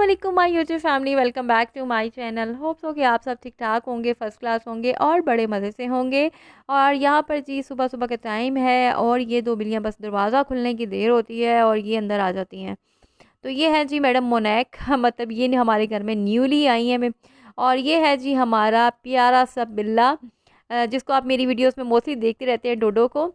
वालेकुम my YouTube family, welcome back to my channel. Hope so कि आप सब ठीक ठाक होंगे, फर्स्ट क्लास होंगे और बड़े मज़े से होंगे। और यहाँ पर जी सुबह सुबह का टाइम है और ये दो बिल्लियाँ बस दरवाज़ा खुलने की देर होती है और ये अंदर आ जाती हैं। तो ये है जी मैडम मोनैक मतलब ये हमारे घर में न्यूली आई हैं। और ये है जी हमारा प्यारा सा बिल्ला, जिसको आप मेरी वीडियोस में मोस्टली देखते रहते हैं, डोडो को।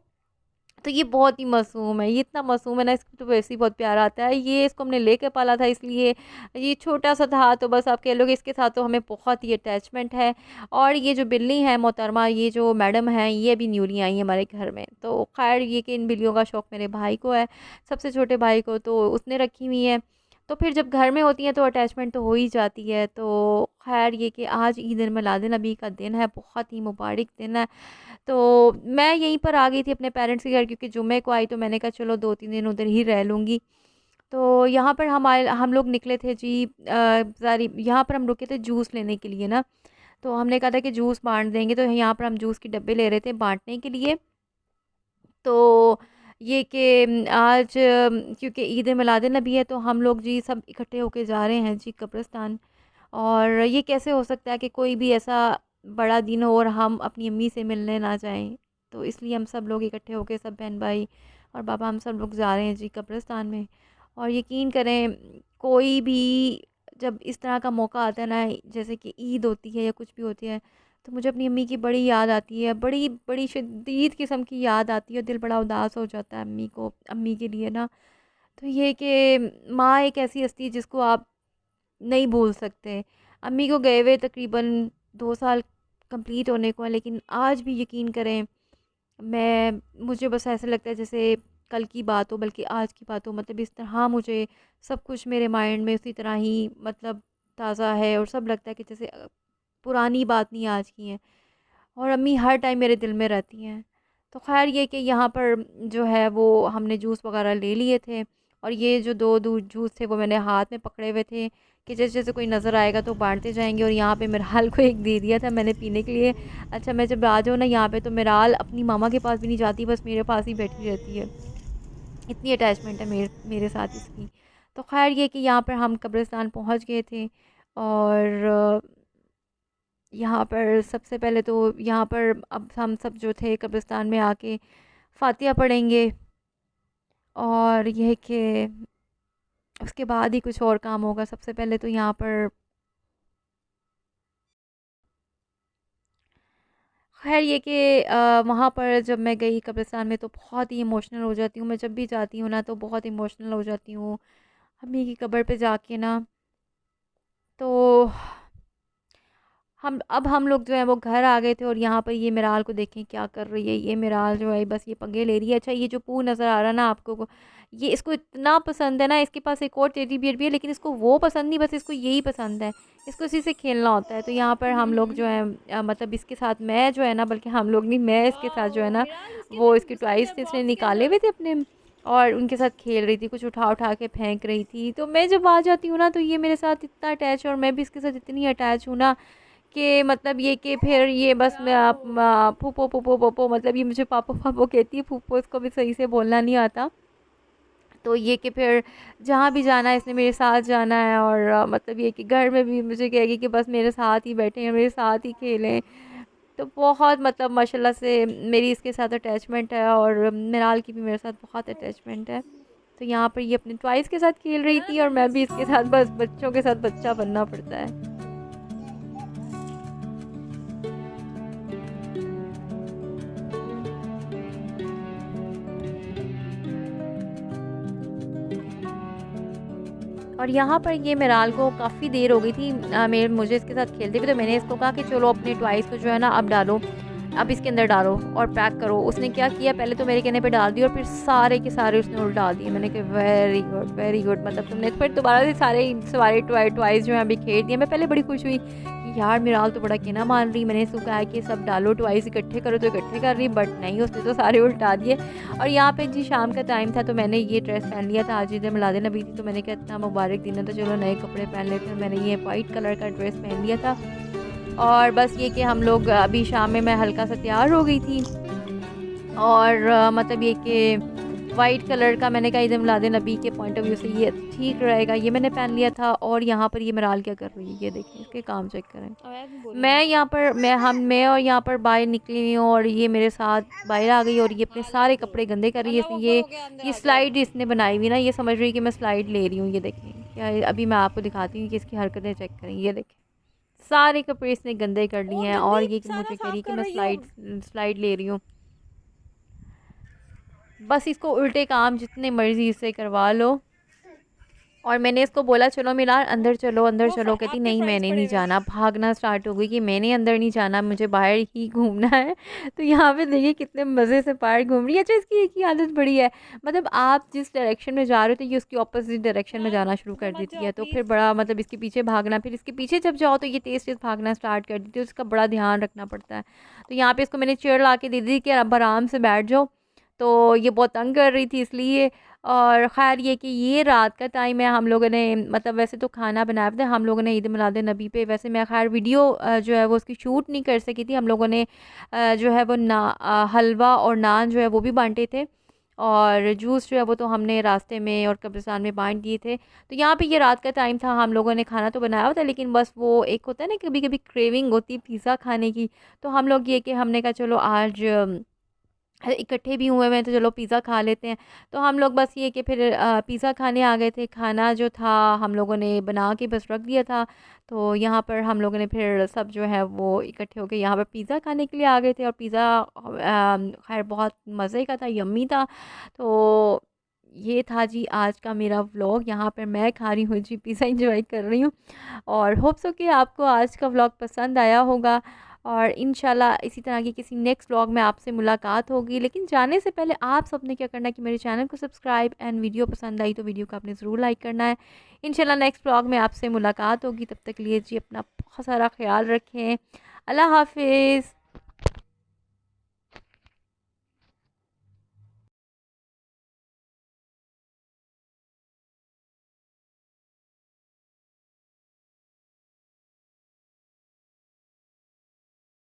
तो ये बहुत ही मासूम है, ये इतना मासूम है ना, इसको तो वैसे ही बहुत प्यार आता है। ये इसको हमने लेके पाला था, इसलिए ये छोटा सा था, तो बस आप कह लो कि इसके साथ तो हमें बहुत ही अटैचमेंट है। और ये जो बिल्ली है मोहतरमा, ये जो मैडम है, ये अभी न्यूली आई है हमारे घर में। तो खैर ये कि इन बिल्लियों का शौक़ मेरे भाई को है, सबसे छोटे भाई को, तो उसने रखी हुई है। तो फिर जब घर में होती हैं तो अटैचमेंट तो हो ही जाती है। तो खैर ये कि आज ईद मिलादुन नबी का दिन है, बहुत ही मुबारक दिन है। तो मैं यहीं पर आ गई थी अपने पेरेंट्स के घर, क्योंकि जुम्मे को आई तो मैंने कहा चलो 2-3 दिन उधर ही रह लूँगी। तो यहाँ पर हम लोग निकले थे जी, सारी यहाँ पर हम रुके थे जूस लेने के लिए ना। तो हमने कहा था कि जूस बांट देंगे, तो यहाँ पर हम जूस के डब्बे ले रहे थे बांटने के लिए। तो ये कि आज क्योंकि ईद मिलादुन नबी है, तो हम लोग जी सब इकट्ठे होके जा रहे हैं जी कब्रिस्तान। और ये कैसे हो सकता है कि कोई भी ऐसा बड़ा दिन हो और हम अपनी अम्मी से मिलने ना जाएं। तो इसलिए हम सब लोग इकट्ठे होके, सब बहन भाई और पापा, हम सब लोग जा रहे हैं जी कब्रिस्तान में। और यकीन करें, कोई भी जब इस तरह का मौका आता है ना, जैसे कि ईद होती है या कुछ भी होती है, तो मुझे अपनी अम्मी की बड़ी याद आती है, बड़ी बड़ी शदीद किस्म की याद आती है। दिल बड़ा उदास हो जाता है अम्मी के लिए ना। तो ये कि माँ एक ऐसी हस्ती है जिसको आप नहीं भूल सकते। अम्मी को गए हुए तकरीबन 2 साल कंप्लीट होने को है, लेकिन आज भी यकीन करें, मुझे बस ऐसा लगता है जैसे कल की बात हो, बल्कि आज की बात हो। मतलब इस तरह मुझे सब कुछ मेरे माइंड में उसी तरह ही मतलब ताज़ा है, और सब लगता है कि जैसे पुरानी बात नहीं आज की है। और अम्मी हर टाइम मेरे दिल में रहती हैं। तो ख़ैर ये कि यहाँ पर जो है वो हमने जूस वगैरह ले लिए थे। और ये जो 2 जूस थे वो मैंने हाथ में पकड़े हुए थे कि जैसे जैसे कोई नज़र आएगा तो बांटते जाएंगे। और यहाँ पे मिराल को एक दे दिया था मैंने पीने के लिए। अच्छा, मैं जब आ जाऊँ ना यहाँ पे, तो मिराल अपनी मामा के पास भी नहीं जाती, बस मेरे पास ही बैठी रहती है। इतनी अटैचमेंट है मेरे साथ इसकी। तो खैर ये कि यहाँ पर हम कब्रिस्तान पहुँच गए थे। और यहाँ पर सबसे पहले तो यहाँ पर अब हम सब जो थे कब्रिस्तान में आके फातिहा पढ़ेंगे। और यह कि उसके बाद ही कुछ और काम होगा। सबसे पहले तो यहाँ पर खैर ये कि वहाँ पर जब मैं गई कब्रिस्तान में, तो बहुत ही इमोशनल हो जाती हूँ। मैं जब भी जाती हूँ ना तो बहुत इमोशनल हो जाती हूँ अम्मी की कब्र पे जाके ना। तो हम लोग जो है वो घर आ गए थे। और यहाँ पर ये मिराल को देखें क्या कर रही है। ये मिराल जो है बस ये पंगे ले रही है। अच्छा, ये जो पू नज़र आ रहा है ना आपको ये इसको इतना पसंद है ना। इसके पास एक और टेडी बियर भी है, लेकिन इसको वो पसंद नहीं, बस इसको यही पसंद है। इसको इसी से खेलना होता है। तो यहाँ पर हम लोग जो है मतलब इसके साथ मैं जो है ना, बल्कि हम लोग नहीं, मैं इसके साथ जो है ना, वो इसके टॉयज़ थे इसने निकाले हुए थे अपने, और उनके साथ खेल रही थी, कुछ उठा उठा के फेंक रही थी। तो मैं जब आ जाती हूँ ना, तो ये मेरे साथ इतना अटैच है और मैं भी इसके साथ इतनी अटैच हूँ ना, कि मतलब ये कि फिर ये बस मैं आप फूफो फूफो पोपो, मतलब ये मुझे पापो पापो कहती है। फूफो इसको भी सही से बोलना नहीं आता। तो ये कि फिर जहाँ भी जाना है इसने मेरे साथ जाना है। और मतलब ये कि घर में भी मुझे कहेगी कि बस मेरे साथ ही बैठे हैं, मेरे साथ ही खेलें। तो बहुत मतलब माशाल्लाह से मेरी इसके साथ अटैचमेंट है, और मिराल की भी मेरे साथ बहुत अटैचमेंट है। तो यहाँ पर ये अपने टॉयज़ के साथ खेल रही थी और मैं भी इसके साथ, बस बच्चों के साथ बच्चा बनना पड़ता है। और यहाँ पर ये मिराल को काफ़ी देर हो गई थी मुझे इसके साथ खेलते हुए। तो मैंने इसको कहा कि चलो अपने टॉयज़ को जो है ना अब डालो, अब इसके अंदर डालो और पैक करो। उसने क्या किया, पहले तो मेरे कहने पे डाल दिया और फिर सारे के सारे उसने उल्टा दिए। मैंने कहा वेरी गुड वेरी गुड, मतलब तुमने फिर दोबारा से सारे टॉयज़ जो है अभी खेल दिए। मैं पहले बड़ी खुश हुई कि यार मिराल तो बड़ा कहना मान रही। मैंने इसको कहा कि सब डालो, टॉयज़ इकट्ठे करो, तो इकट्ठे कर रही, बट नहीं, उसने तो सारे उल्टा दिए। और यहाँ पे जी शाम का टाइम था, तो मैंने ये ड्रेस पहन लिया था। आज ईद मिलादुन नबी थी, तो मैंने कहा इतना मुबारक दिन है तो चलो नए कपड़े पहन लेते हैं। मैंने ये वाइट कलर का ड्रेस पहन लिया था। और बस ये कि हम लोग अभी शाम में मैं हल्का सा तैयार हो गई थी। और मतलब ये कि वाइट कलर का, मैंने कहा ईद मिलाद नबी के पॉइंट ऑफ व्यू से ये ठीक रहेगा, ये मैंने पहन लिया था। और यहाँ पर ये मिराल क्या कर रही है, ये देखिए इसके काम चेक करें। मैं यहाँ पर मैं और यहाँ पर बाहर निकली हुई हूँ और ये मेरे साथ बाहर आ गई और ये अपने सारे कपड़े गंदे कर रही है। ये स्लाइड इसने बनाई हुई ना, ये समझ रही है कि मैं स्लाइड ले रही हूँ। ये देखें क्या, अभी मैं आपको दिखाती हूँ कि इसकी हरकतें चेक करें। ये देखें सारे कपड़े इसने गंदे कर लिए हैं और ये मुझे कह रही है कि मैं स्लाइड ले रही हूँ। बस इसको उल्टे काम जितने मर्जी से करवा लो। और मैंने इसको बोला चलो मिलार अंदर चलो अंदर चलो, कहती नहीं मैंने नहीं जाना। भागना स्टार्ट हो गई कि मैंने अंदर नहीं जाना, मुझे बाहर ही घूमना है। तो यहाँ पे देखिए कितने मज़े से बाहर घूम रही है। अच्छा इसकी एक ही आदत बड़ी है, मतलब आप जिस डायरेक्शन में जा रहे हो तो ये उसकी ऑपोजिट डायरेक्शन में जाना शुरू कर देती है। तो फिर बड़ा मतलब इसके पीछे भागना, फिर इसके पीछे जब जाओ तो ये तेज़ तेज़ भागना स्टार्ट कर देती है। उसका बड़ा ध्यान रखना पड़ता है। तो यहाँ पर इसको मैंने चेयर ला के दे दी कि अब आराम से बैठ जाओ। तो ये बहुत तंग कर रही थी इसलिए। और ख़ैर ये कि ये रात का टाइम है, हम लोगों ने मतलब वैसे तो खाना बनाया था हम लोगों ने ईद मिलाद नबी पे। वैसे मैं खैर वीडियो जो है वो उसकी शूट नहीं कर सकी थी। हम लोगों ने जो है वो हलवा और नान जो है वो भी बांटे थे और जूस जो है वो तो हमने रास्ते में और कब्रिस्तान में बांट दिए थे। तो यहाँ पे ये रात का टाइम था, हम लोगों ने खाना तो बनाया हुआ था लेकिन बस वो एक होता है ना कभी कभी क्रेविंग होती है पिज़्ज़ा खाने की। तो हम लोग ये कि हमने कहा चलो आज इकट्ठे भी हुए हुए हैं तो चलो पिज़्ज़ा खा लेते हैं। तो हम लोग बस ये कि फिर पिज़्ज़ा खाने आ गए थे। खाना जो था हम लोगों ने बना के बस रख दिया था। तो यहाँ पर हम लोगों ने फिर सब जो है वो इकट्ठे होकर यहाँ पर पिज़्ज़ा खाने के लिए आ गए थे। और पिज़्ज़ा खैर बहुत मज़े का था, यम्मी था। तो ये था जी आज का मेरा व्लॉग। यहाँ पर मैं खा रही हूँ जी पिज़्ज़ा, इंजॉय कर रही हूँ। और होप सो कि आपको आज का व्लॉग पसंद आया होगा और इंशाल्लाह इसी तरह की किसी नेक्स्ट व्लॉग में आपसे मुलाकात होगी। लेकिन जाने से पहले आप सबने क्या करना है कि मेरे चैनल को सब्सक्राइब एंड वीडियो पसंद आई तो वीडियो को आपने ज़रूर लाइक करना है। इंशाल्लाह नेक्स्ट व्लॉग में आपसे मुलाकात होगी। तब तक लिए जी अपना बहुत सारा ख्याल रखें। अल्लाह हाफिज़।